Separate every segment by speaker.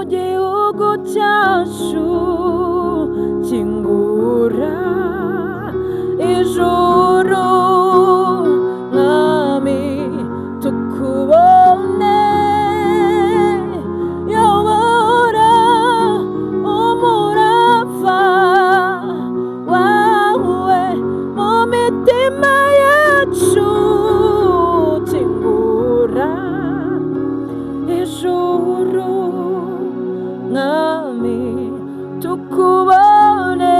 Speaker 1: gihugu cyacu kingura ijuru mwami tukubone yobora umurava wawe mu mitima yacu kingura ijuru mwami tukubone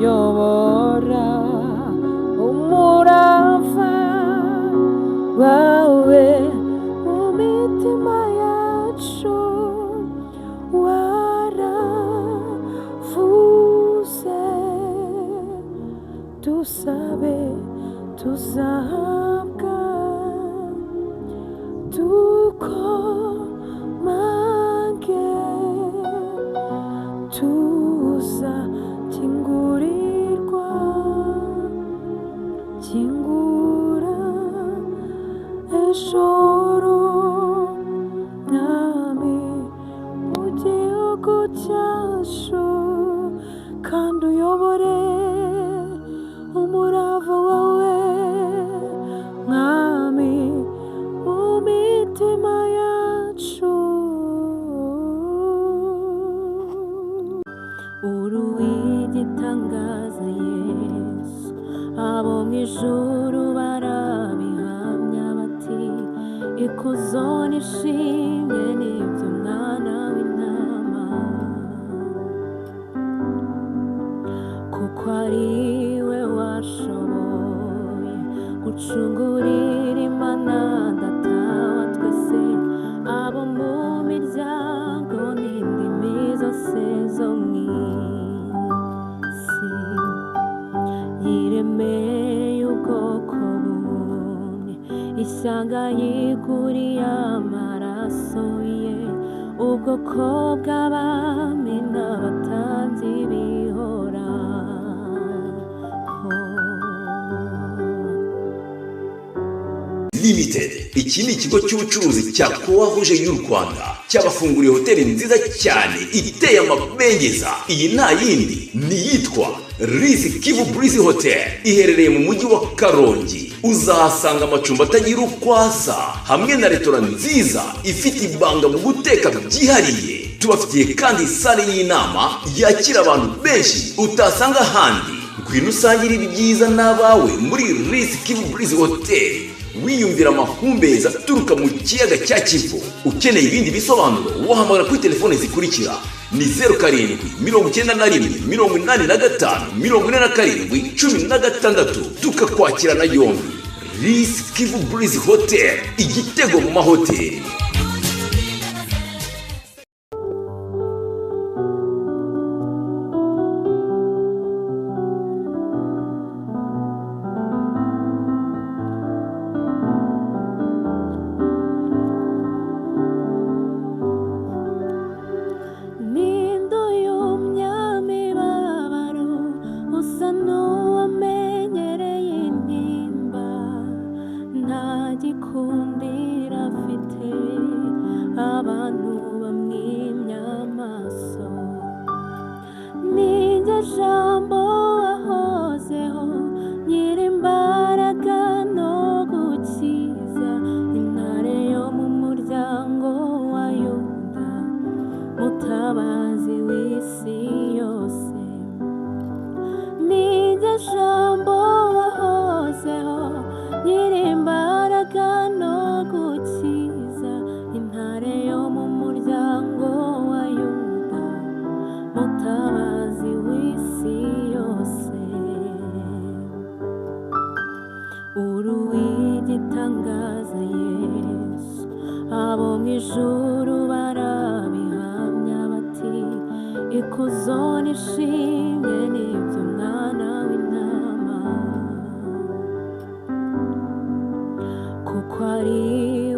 Speaker 1: yobora umurava wawe mu mitima yacu waravuze tusabe tuzahabwa tukomange tuzakingurirwa kingura ijuru mwami mu gihugu cyacu kandi uyobore umurava wawe mwami mu mitima yacu. Uruwigitangaza Yesu abo mu ijuru barabihamya bati ikuzo n'ishimwe n'iby'umwana w'intama kuko ari we washoboye gucungurira imana data wa twese abo mu miryango n'indimi zose zo mu isi yiremeye ubwoko bumwe ishyanga yiguriye amaraso ye ubwoko bw'abami n'abatambyi bihoraho.
Speaker 2: Limited. Iki ni ikigo cy'ubucuruzi cya Croix Rouge y'u Rwanda cyabafunguriye hoteli nziza cyane iteye amabengeza. Iyi nta yindi ni yitwa Rise Kivu Breeze Hotel iherereye mu mujyi wa Karongi. Uzahasanga amacumbi atagira ukwasa hamwe na restaurant nziza ifite ibanga mu guteka byihariye. Tubafitiye kandi sale y'inama yakira abantu benshi utasanga ahandi. Ngwino usangire ibyiza n'abawe muri Rise Kivu Breeze Hotel wiyumvira amahumbeza aturuka mu kiyaga cya Kivu. Ukeneye ibindi bisobanuro wahamagara kuri telefone zikurikira ni 07 91 85 47 16 tukakwakira na yombi. Rise Kivu Breeze Hotel, igitego mu mahoteli.
Speaker 1: Uruwigitangaza Yesu abo mu ijuru barabihamya bati ikuzo n'ishimwe n'iby'umwana w'intama kuko ari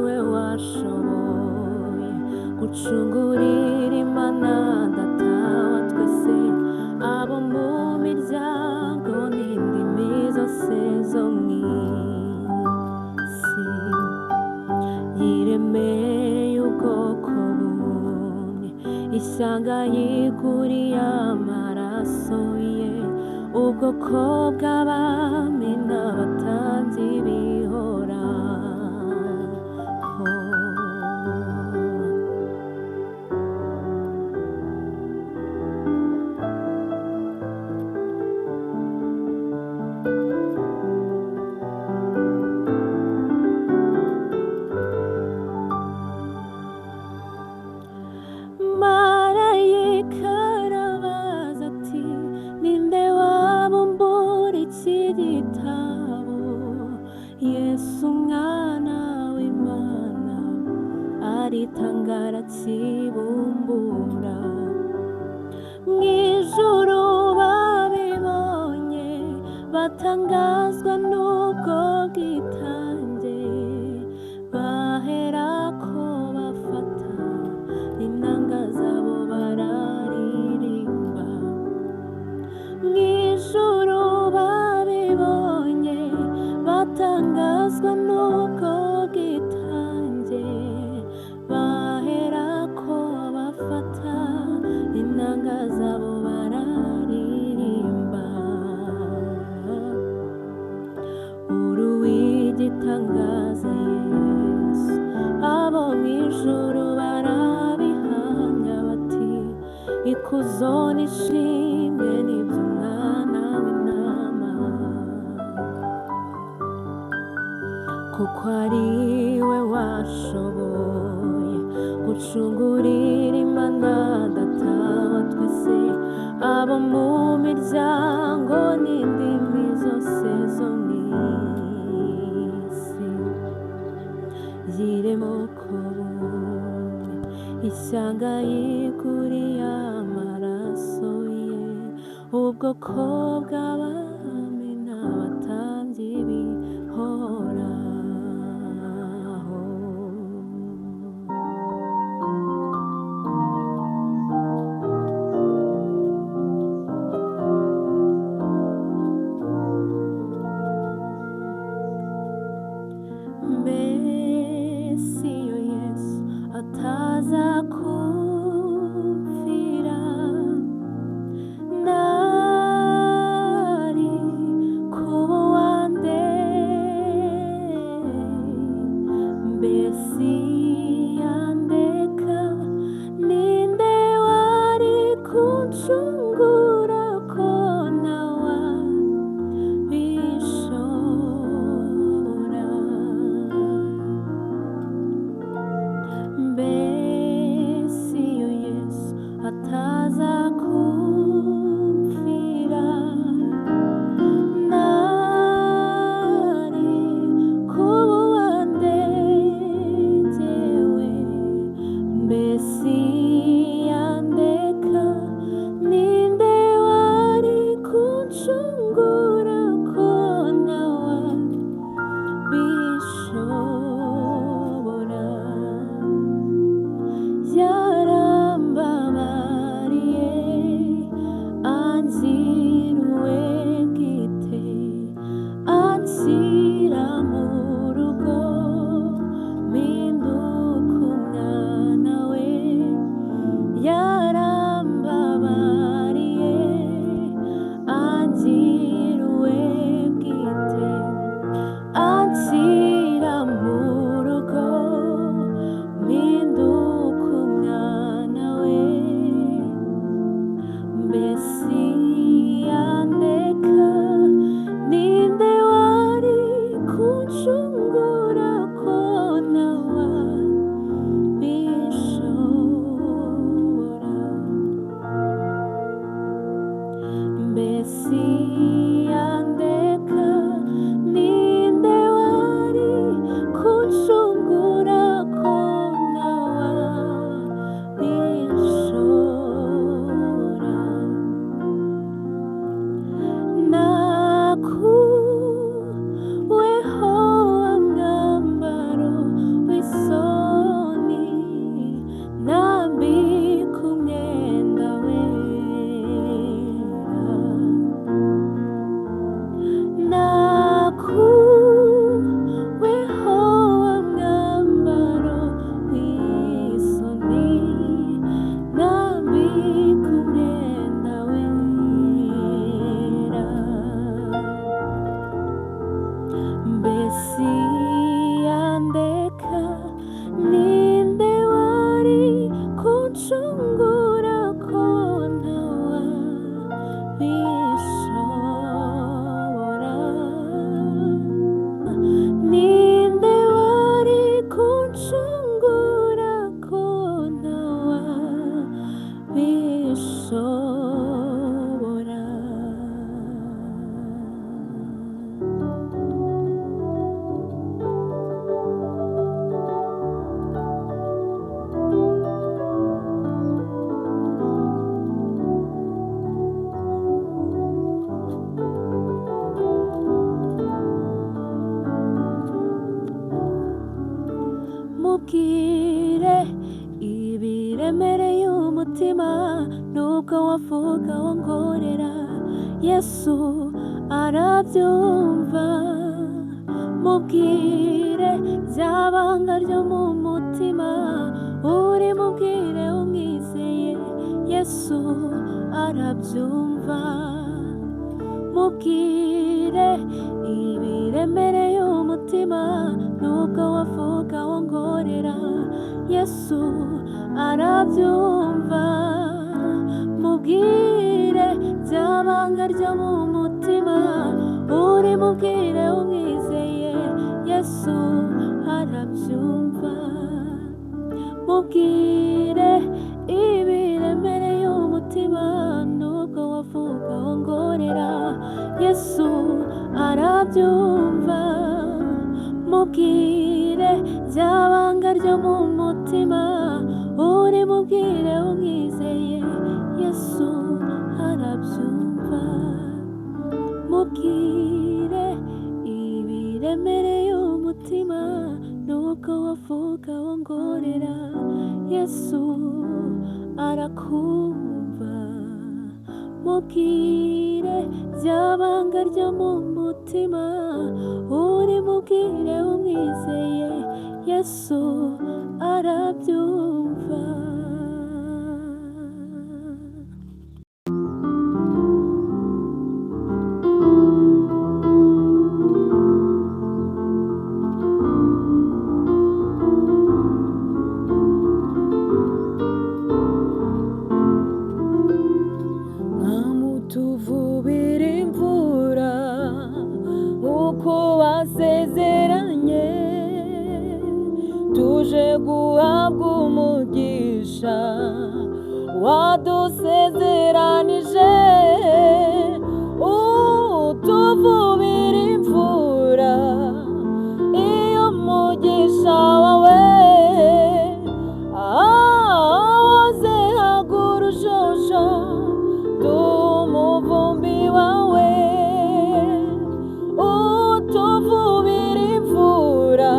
Speaker 1: we washoboye gucungurira imana data wa twese abo mu miryango n'indimi zose zo mu isi yiremeye ubwoko ishyanga yiguriye amaraso ye, ubwoko bw'abami n'abatambyi bihoraho. Marayika arabaza ati, ninde wabumbura iki gitabo? Yesu umwana w'Imana aritanga arakibumbura. Mu ijuru babibonye batangazwa n'ubwo bwitange, baherako bafata inanga zabo bararirimba. Mu ijuru babibonye batangazwa n'ubwo bwitange, baherako bafata inanga zabo bararirimba. Uri uw'igitangaza Yesu, abo mu ijuru barabihamya bati, ikuzo n'ishimwe n'iby'Umwana w'Intama, kuko ari we washoboye gucungurira Imana Data wa twese, abo mu miryango n'indimi zose zo mu isi. Yiremoko bumwe ishyanga yiguriye amaraso ye, ubwoko bw'abami n'abatambyi bihoraho. Mbese iyo Yesu ataza kumvira, nari mubwire ibiremereye umutima nubwo wavuga wongorera Yesu arabyumva mubwire byabanga ryo mu mutima uri mubwire umwizeye Yesu arabyumva mubwire ibiremereye umutima nubwo wavuga wongorera Yesu arabyumva mubwire byabanga ryo mu mutima uri mubwire umwizeye Yesu arabyumva mubwire ibiremereye umutima nubwo wavuga wongorera Yesu arabyumva mubwire byabanga ryo mu mutima uri mubwire umwizeye Yesu arabyumva mubwire ibiremereye umutima nubwo wavuga wongorera Yesu arakumva mubwire byabanga ryo mu mutima uri mubwire umwizeye Yesu arabyumva tuvubira imvura nk'uko wasezeranye tuje guhabwa umugisha wadusezeranije tuvubira imvura iyo umugisha wawe aze hagurujosho umuvumbi wawe utuvubira imvura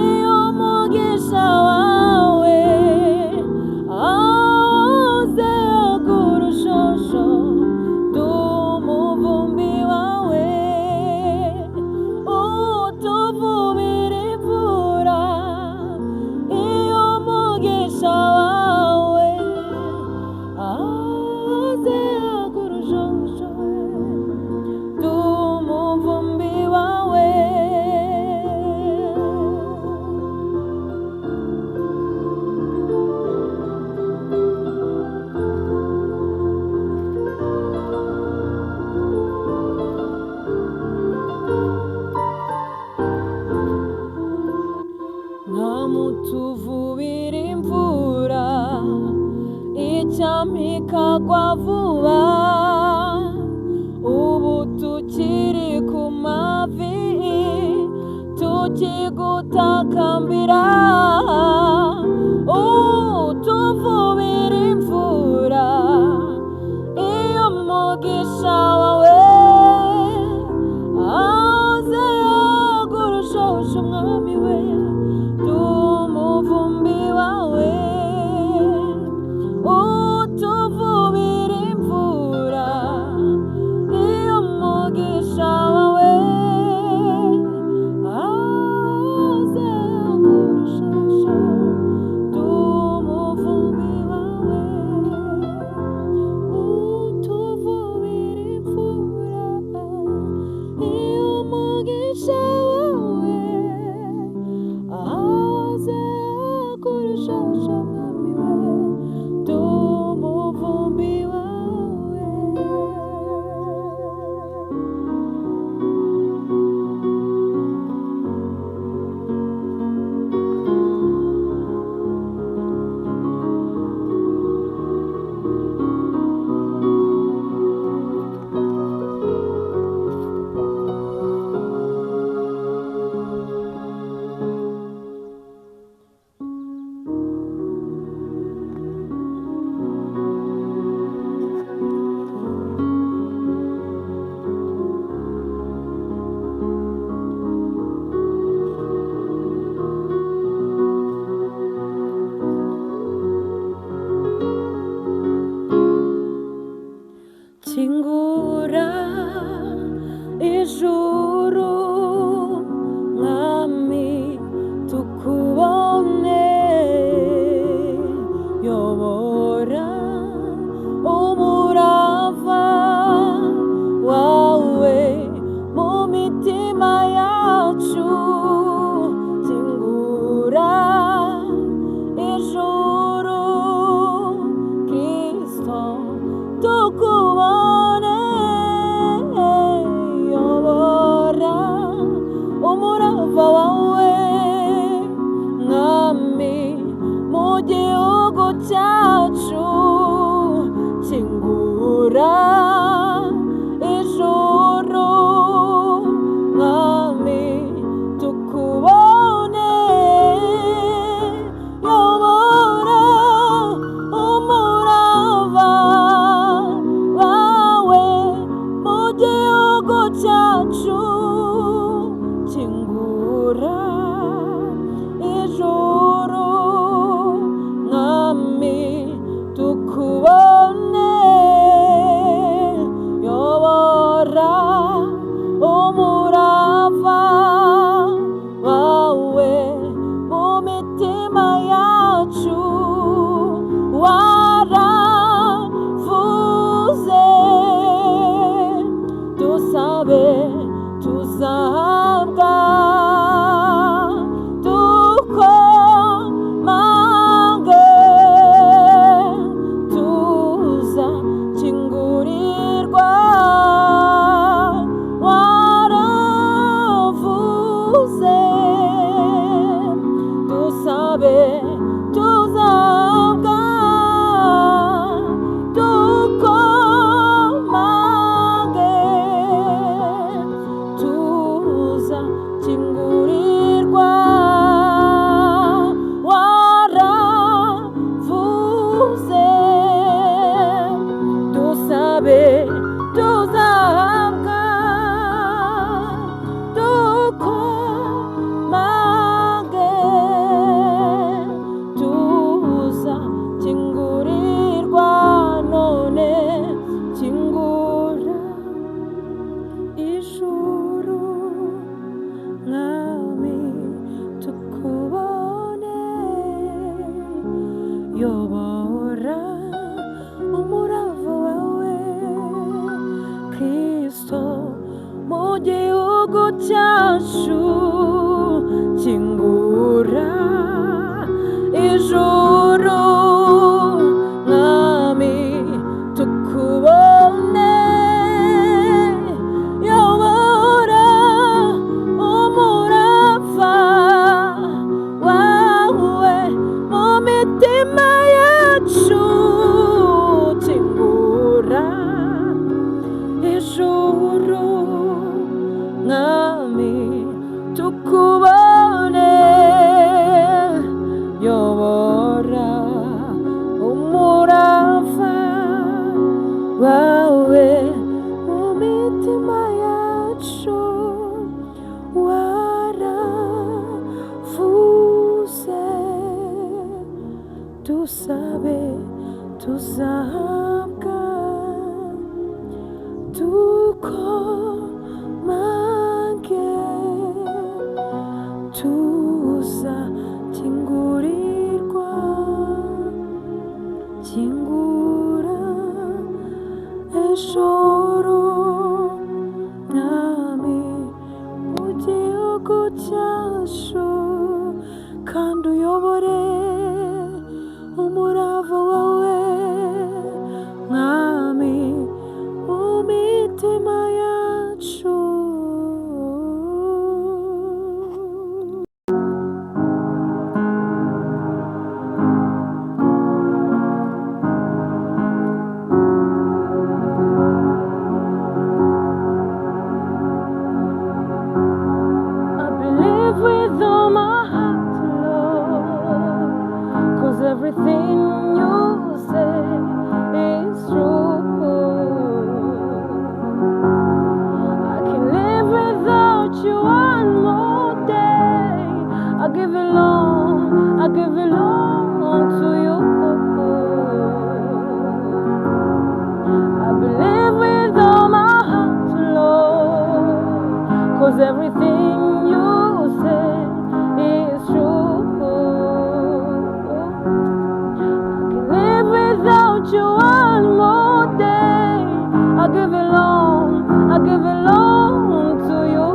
Speaker 1: iyo umugisha wawe aze agurushoso umuvumbi wawe utuvubira imvura iyo umugisha wawe umuvumbi wawe nkamutuvubira imvura icyampa ikagwa vuba ubu tukiri ku mavi tukigutakambira tuvubira imvura iyo umugisha wawe aze agurushoje umwami we umuvumbi wawe utuvubira imvura iyo umugisha wawe aze agurushoje umuvumbi wawe utuvubira imvura iyo umugisha wawe aze agurushoje umwami we umuvumbi wawe cyacu kingura ijuru mwami tukubone yobora umurava wawe mu gihugu cyacu kingura ijuru mwami tukubone yobora umurava wawe mu mitima yacu waravuze dusabe tuzahabwa dukomange tuzakingurirwa waravuze dusabe tuzahabwa dukomange tuzakingurirwa waravuze dusabe tuzahabwa dukomange tuzakingurirwa none kingura ijuru mwami tukubone yobora umurava wawe Kristo mu gihugu cyacu kingura ijuru mwami tukubone yobora umurava wawe mu mitima yacu kingura ijuru mwami tukubone yobora umurava wawe mu mitima yacu waravuze dusabe tuzahabwa dukomange tuzakingurirwa kingura ijuru mwami mu gihugu cyacu kandi uyobore umurava wawe mwami mu mitima yacu. Everything you say is true. I can live without you one more day. I give it long to you. I believe with all my heart, Lord, 'cause everything you say is true. Without you one more day, I give it long to you.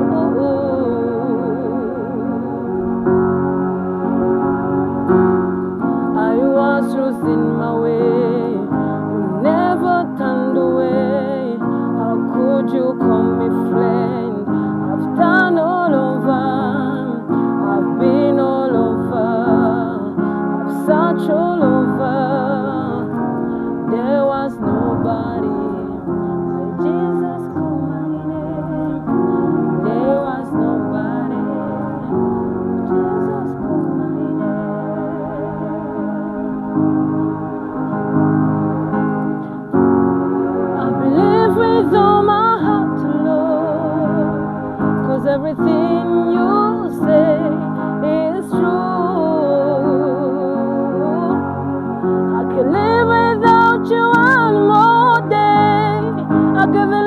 Speaker 1: Can't live without you one more day. I'll give it